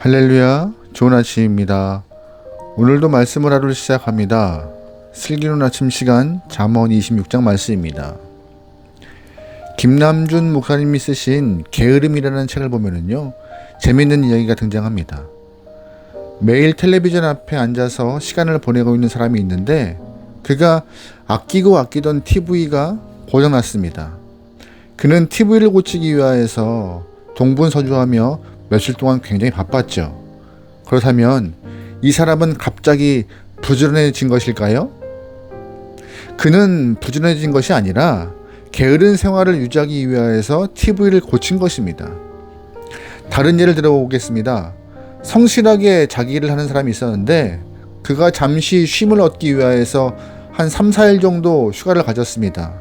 할렐루야, 좋은 아침입니다. 오늘도 말씀을 하루 시작합니다. 슬기로운 아침 시간 잠언 26장 말씀입니다. 김남준 목사님이 쓰신 게으름이라는 책을 보면은요, 재미있는 이야기가 등장합니다. 매일 텔레비전 앞에 앉아서 시간을 보내고 있는 사람이 있는데 그가 아끼던 TV가 고장났습니다. 그는 TV를 고치기 위하여서 동분서주하며 며칠 동안 굉장히 바빴죠. 그렇다면 이 사람은 갑자기 부지런해진 것일까요? 그는 부지런해진 것이 아니라 게으른 생활을 유지하기 위하여서 TV를 고친 것입니다. 다른 예를 들어보겠습니다. 성실하게 자기 일을 하는 사람이 있었는데 그가 잠시 쉼을 얻기 위하여서 한 3, 4일 정도 휴가를 가졌습니다.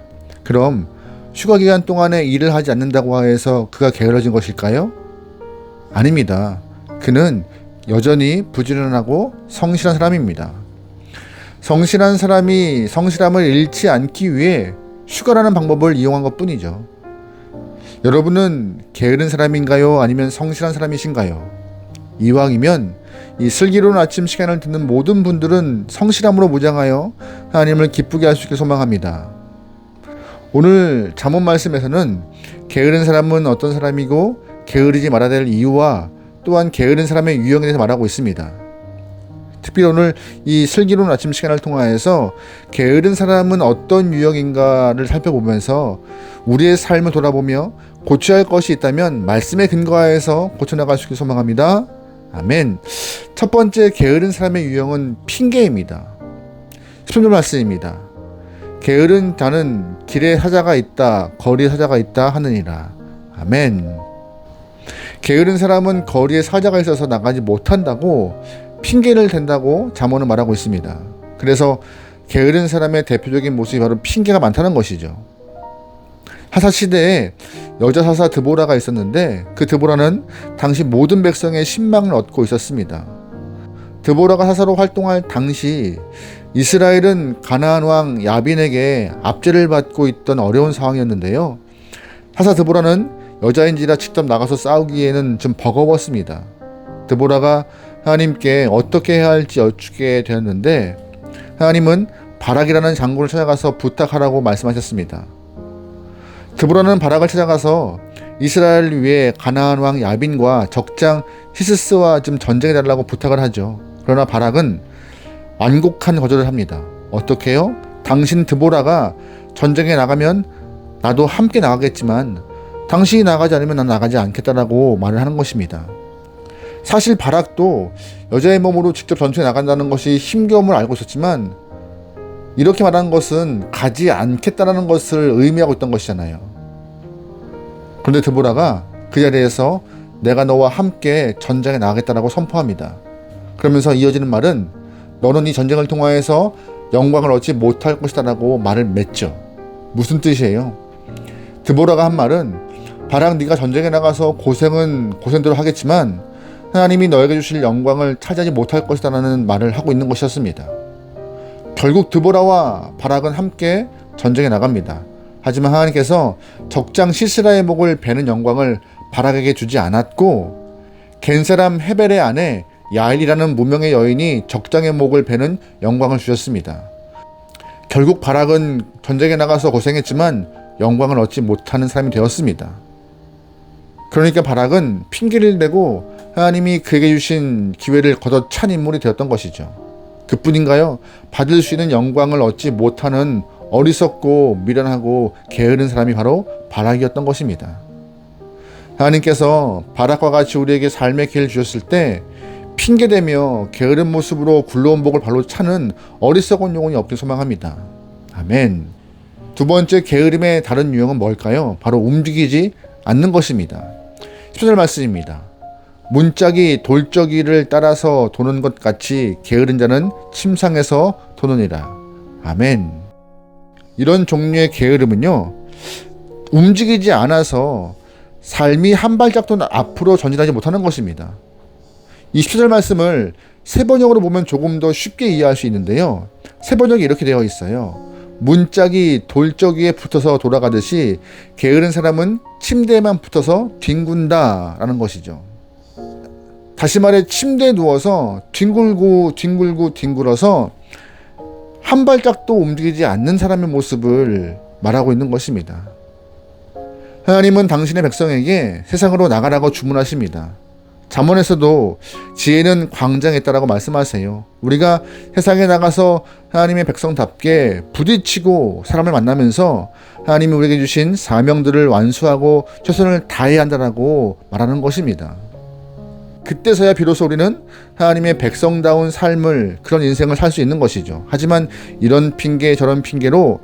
그럼 휴가 기간 동안에 일을 하지 않는다고 해서 그가 게을러진 것일까요? 아닙니다. 그는 여전히 부지런하고 성실한 사람입니다. 성실한 사람이 성실함을 잃지 않기 위해 휴가라는 방법을 이용한 것 뿐이죠. 여러분은 게으른 사람인가요? 아니면 성실한 사람이신가요? 이왕이면 이 슬기로운 아침 시간을 듣는 모든 분들은 성실함으로 무장하여 하나님을 기쁘게 할 수 있게 소망합니다. 오늘 잠언 말씀에서는 게으른 사람은 어떤 사람이고 게으르지 말아야 될 이유와 또한 게으른 사람의 유형에 대해서 말하고 있습니다. 특별히 오늘 이 슬기로운 아침 시간을 통하여서 게으른 사람은 어떤 유형인가를 살펴보면서 우리의 삶을 돌아보며 고쳐야 할 것이 있다면 말씀에 근거하여서 고쳐나갈 수 있게 소망합니다. 아멘. 첫 번째 게으른 사람의 유형은 핑계입니다. 10절 말씀입니다. 게으른 자는 길에 사자가 있다, 거리에 사자가 있다 하느니라. 아멘. 게으른 사람은 거리에 사자가 있어서 나가지 못한다고 핑계를 댄다고 잠언은 말하고 있습니다. 그래서 게으른 사람의 대표적인 모습이 바로 핑계가 많다는 것이죠. 하사시대에 여자 사사 드보라가 있었는데 그 드보라는 당시 모든 백성의 신망을 얻고 있었습니다. 드보라가 사사로 활동할 당시 이스라엘은 가나안 왕 야빈에게 압제를 받고 있던 어려운 상황이었는데요. 사사 드보라는 여자인지라 직접 나가서 싸우기에는 좀 버거웠습니다. 드보라가 하나님께 어떻게 해야 할지 여쭙게 되었는데 하나님은 바락이라는 장군을 찾아가서 부탁하라고 말씀하셨습니다. 드보라는 바락을 찾아가서 이스라엘을 위해 가나안 왕 야빈과 적장 히스스와 좀 전쟁해달라고 부탁을 하죠. 그러나 바락은 완곡한 거절을 합니다. 어떻게 해요? 당신 드보라가 전쟁에 나가면 나도 함께 나가겠지만 당신이 나가지 않으면 난 나가지 않겠다라고 말을 하는 것입니다. 사실 바락도 여자의 몸으로 직접 전투에 나간다는 것이 힘겨움을 알고 있었지만 이렇게 말하는 것은 가지 않겠다라는 것을 의미하고 있던 것이잖아요. 그런데 드보라가 그 자리에서 내가 너와 함께 전쟁에 나가겠다라고 선포합니다. 그러면서 이어지는 말은 너는 이 전쟁을 통하여서 영광을 얻지 못할 것이다라고 말을 맺죠. 무슨 뜻이에요? 드보라가 한 말은 바락 네가 전쟁에 나가서 고생은 고생대로 하겠지만 하나님이 너에게 주실 영광을 차지하지 못할 것이다라는 말을 하고 있는 것이었습니다. 결국 드보라와 바락은 함께 전쟁에 나갑니다. 하지만 하나님께서 적장 시스라의 목을 베는 영광을 바락에게 주지 않았고 겐사람 헤벨의 아내 야일이라는 무명의 여인이 적장의 목을 베는 영광을 주셨습니다. 결국 바락은 전쟁에 나가서 고생했지만 영광을 얻지 못하는 사람이 되었습니다. 그러니까 바락은 핑계를 대고 하나님이 그에게 주신 기회를 걷어찬 인물이 되었던 것이죠. 그뿐인가요? 받을 수 있는 영광을 얻지 못하는 어리석고 미련하고 게으른 사람이 바로 바락이었던 것입니다. 하나님께서 바락과 같이 우리에게 삶의 기회를 주셨을 때 핑계대며 게으른 모습으로 굴러온 복을 발로 차는 어리석은 영혼이 없길 소망합니다. 아멘. 두 번째 게으름의 다른 유형은 뭘까요? 바로 움직이지 않는 것입니다. 10절 말씀입니다. 문짝이 돌적이를 따라서 도는 것 같이 게으른 자는 침상에서 도느니라. 아멘. 이런 종류의 게으름은요, 움직이지 않아서 삶이 한 발짝도 앞으로 전진하지 못하는 것입니다. 이 10절 말씀을 세번역으로 보면 조금 더 쉽게 이해할 수 있는데요. 세번역이 이렇게 되어 있어요. 문짝이 돌적이에 붙어서 돌아가듯이 게으른 사람은 침대에만 붙어서 뒹군다 라는 것이죠. 다시 말해 침대에 누워서 뒹굴어서 한 발짝도 움직이지 않는 사람의 모습을 말하고 있는 것입니다. 하나님은 당신의 백성에게 세상으로 나가라고 주문하십니다. 잠언에서도 지혜는 광장에 있다라고 말씀하세요. 우리가 세상에 나가서 하나님의 백성답게 부딪히고 사람을 만나면서 하나님이 우리에게 주신 사명들을 완수하고 최선을 다해야 한다라고 말하는 것입니다. 그때서야 비로소 우리는 하나님의 백성다운 삶을, 그런 인생을 살 수 있는 것이죠. 하지만 이런 핑계 저런 핑계로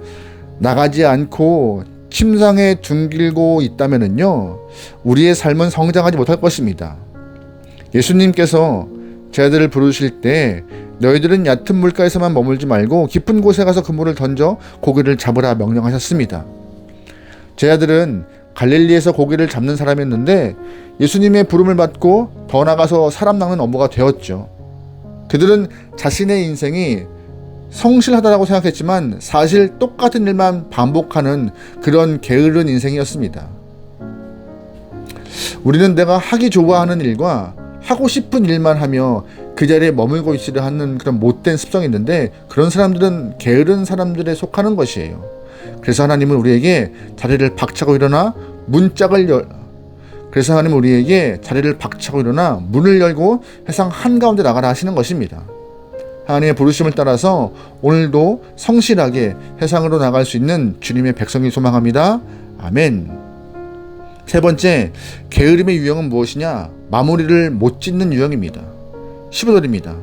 나가지 않고 침상에 둥길고 있다면요, 우리의 삶은 성장하지 못할 것입니다. 예수님께서 제 아들을 부르실 때 너희들은 얕은 물가에서만 머물지 말고 깊은 곳에 가서 그물을 던져 고기를 잡으라 명령하셨습니다. 제 아들은 갈릴리에서 고기를 잡는 사람이었는데 예수님의 부름을 받고 더 나가서 사람 낚는 어부가 되었죠. 그들은 자신의 인생이 성실하다고 생각했지만 사실 똑같은 일만 반복하는 그런 게으른 인생이었습니다. 우리는 내가 하기 좋아하는 일과 하고 싶은 일만 하며 그 자리에 머물고 있으려 하는 그런 못된 습성이 있는데, 그런 사람들은 게으른 사람들에 속하는 것이에요. 그래서 하나님은 우리에게 자리를 박차고 일어나 문을 열고 세상 한가운데 나가라 하시는 것입니다. 하나님의 부르심을 따라서 오늘도 성실하게 세상으로 나갈 수 있는 주님의 백성이 소망합니다. 아멘. 세 번째, 게으름의 유형은 무엇이냐? 마무리를 못 짓는 유형입니다. 15절입니다.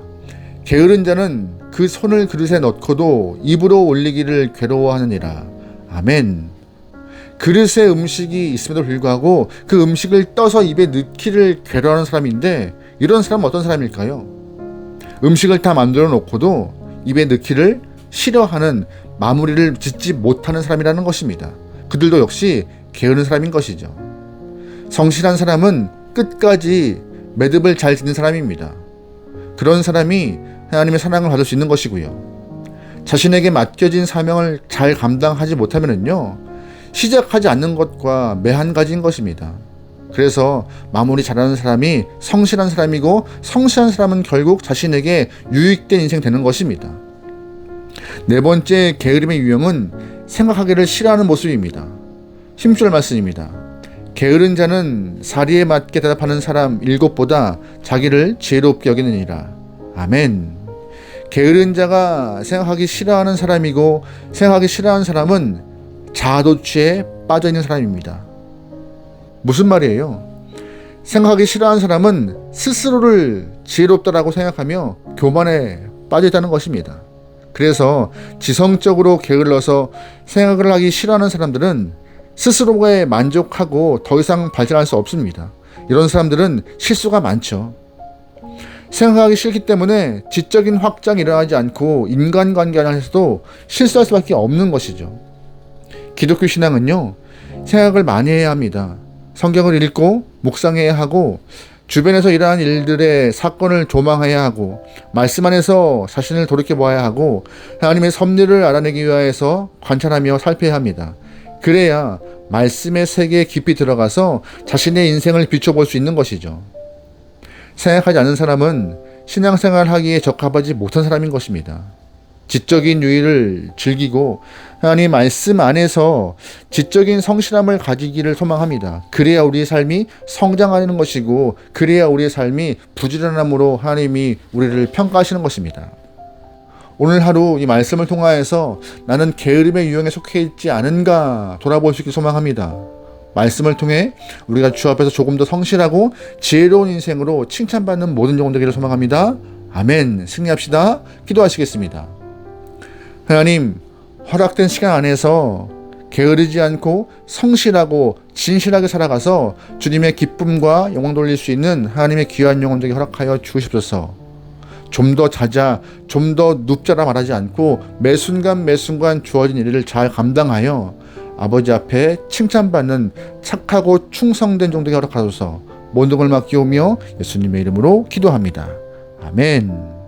게으른 자는 그 손을 그릇에 넣고도 입으로 올리기를 괴로워하느니라. 아멘. 그릇에 음식이 있음에도 불구하고 그 음식을 떠서 입에 넣기를 괴로워하는 사람인데, 이런 사람은 어떤 사람일까요? 음식을 다 만들어 놓고도 입에 넣기를 싫어하는, 마무리를 짓지 못하는 사람이라는 것입니다. 그들도 역시 게으른 사람인 것이죠. 성실한 사람은 끝까지 매듭을 잘 짓는 사람입니다. 그런 사람이 하나님의 사랑을 받을 수 있는 것이고요. 자신에게 맡겨진 사명을 잘 감당하지 못하면요, 시작하지 않는 것과 매한가지인 것입니다. 그래서 마무리 잘하는 사람이 성실한 사람이고, 성실한 사람은 결국 자신에게 유익된 인생 되는 것입니다. 네 번째 게으름의 유형은 생각하기를 싫어하는 모습입니다. 16절 말씀입니다. 게으른 자는 사리에 맞게 대답하는 사람 7보다 자기를 지혜롭게 여기느니라. 아멘. 게으른 자가 생각하기 싫어하는 사람이고, 생각하기 싫어하는 사람은 자아도취에 빠져있는 사람입니다. 무슨 말이에요? 생각하기 싫어하는 사람은 스스로를 지혜롭다라고 생각하며 교만에 빠져있다는 것입니다. 그래서 지성적으로 게을러서 생각을 하기 싫어하는 사람들은 스스로에 만족하고 더 이상 발전할 수 없습니다. 이런 사람들은 실수가 많죠. 생각하기 싫기 때문에 지적인 확장이 일어나지 않고 인간관계 안에서도 실수할 수밖에 없는 것이죠. 기독교 신앙은요, 생각을 많이 해야 합니다. 성경을 읽고 묵상해야 하고, 주변에서 일어나는 일들의 사건을 조망해야 하고, 말씀 안에서 자신을 돌이켜보아야 하고, 하나님의 섭리를 알아내기 위해서 관찰하며 살펴야 합니다. 그래야 말씀의 세계에 깊이 들어가서 자신의 인생을 비춰볼 수 있는 것이죠. 생각하지 않는 사람은 신앙생활을 하기에 적합하지 못한 사람인 것입니다. 지적인 유의를 즐기고 하나님 말씀 안에서 지적인 성실함을 가지기를 소망합니다. 그래야 우리의 삶이 성장하는 것이고, 그래야 우리의 삶이 부지런함으로 하나님이 우리를 평가하시는 것입니다. 오늘 하루 이 말씀을 통하여서 나는 게으름의 유형에 속해 있지 않은가 돌아볼 수 있길 소망합니다. 말씀을 통해 우리가 주 앞에서 조금 더 성실하고 지혜로운 인생으로 칭찬받는 모든 영혼 되기를 소망합니다. 아멘. 승리합시다. 기도하시겠습니다. 하나님, 허락된 시간 안에서 게으르지 않고 성실하고 진실하게 살아가서 주님의 기쁨과 영광 돌릴 수 있는 하나님의 귀한 영혼 되게 허락하여 주시옵소서. 좀 더 자자, 좀 더 눕자라 말하지 않고 매 순간 주어진 일을 잘 감당하여 아버지 앞에 칭찬받는 착하고 충성된 종되게 허락하소서. 모든 걸 맡기오며 예수님의 이름으로 기도합니다. 아멘.